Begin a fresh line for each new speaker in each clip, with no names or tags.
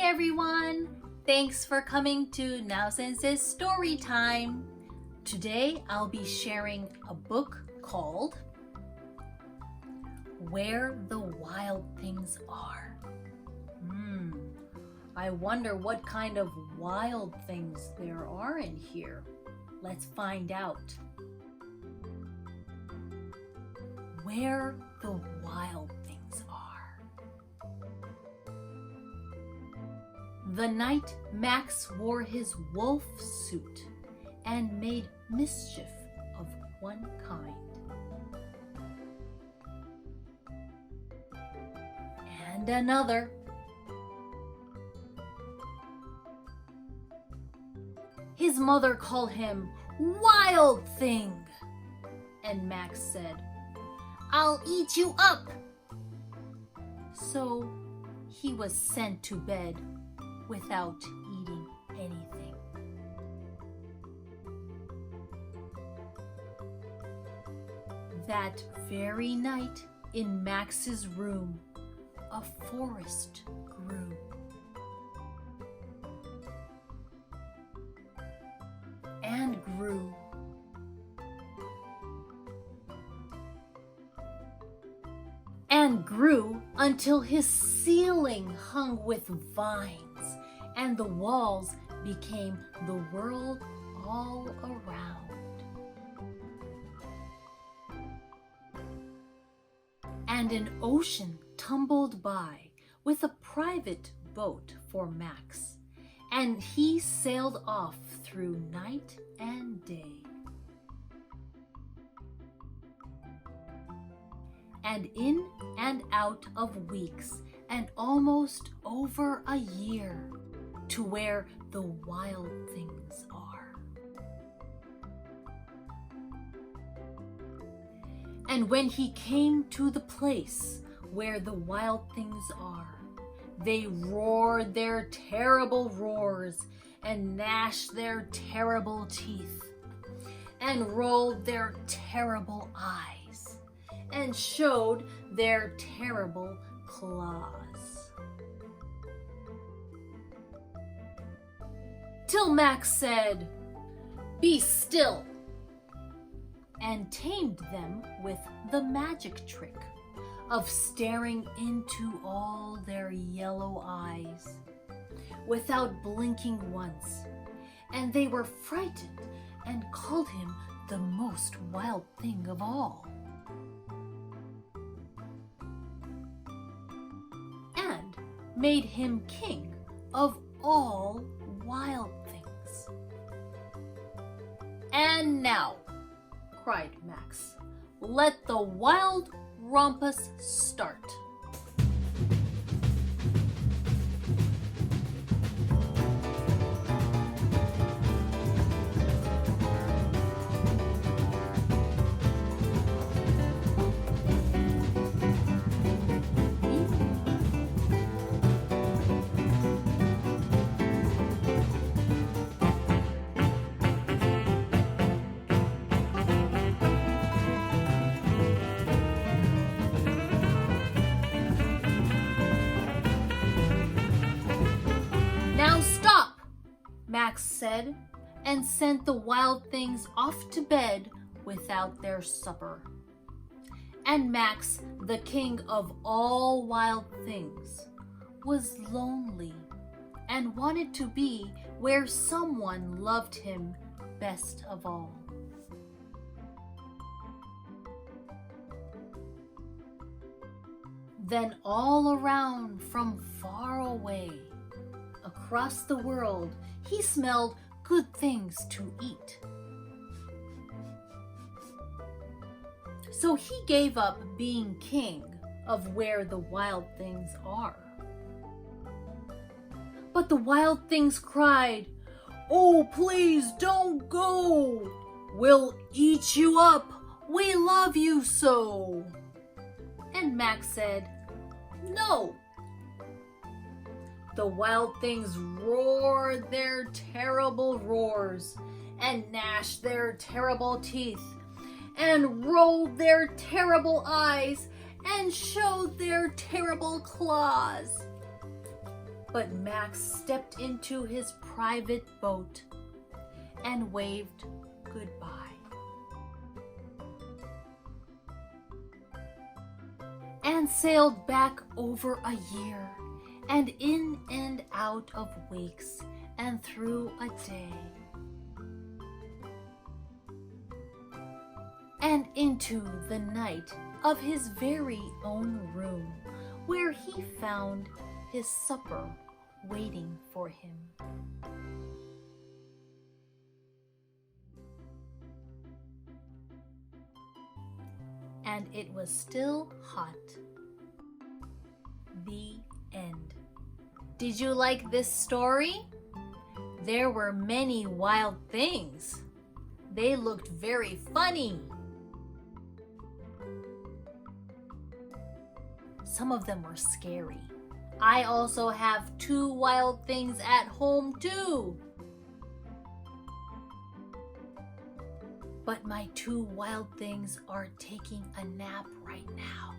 everyone! Thanks for coming to Now Sensei's Story Time. Today I'll be sharing a book called Where the Wild Things Are. I wonder what kind of wild things there are in here. Let's find out. Where the Wild Things Are. The night Max wore his wolf suit and made mischief of one kind. And another. His mother called him Wild Thing, and Max said, "I'll eat you up." So he was sent to bed without eating anything. That very night in Max's room, a forest grew. And grew. And grew until his ceiling hung with vines, and the walls became the world all around. And an ocean tumbled by with a private boat for Max, and he sailed off through night and day. And in and out of weeks, and almost over a year, to where the wild things are. And when he came to the place where the wild things are, they roared their terrible roars, and gnashed their terrible teeth, and rolled their terrible eyes, and showed their terrible claws. Till Max said, "Be still," and tamed them with the magic trick of staring into all their yellow eyes without blinking once, and they were frightened and called him the most wild thing of all, and made him king of all wild things. "And now," cried Max, "let the wild rumpus start." Max said, and sent the wild things off to bed without their supper. And Max, the king of all wild things, was lonely and wanted to be where someone loved him best of all. Then all around from far away, across the world, he smelled good things to eat. So he gave up being king of where the wild things are. But the wild things cried, "Oh, please don't go! We'll eat you up! We love you so!" And Max said, "No." The wild things roared their terrible roars, and gnashed their terrible teeth, and rolled their terrible eyes, and showed their terrible claws. But Max stepped into his private boat and waved goodbye. And sailed back over a year, and in and out of weeks, and through a day, and into the night of his very own room, where he found his supper waiting for him. And it was still hot. The end. Did you like this story? There were many wild things. They looked very funny. Some of them were scary. I also have 2 wild things at home too. But my 2 wild things are taking a nap right now.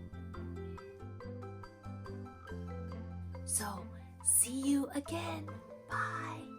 So, see you again. Bye.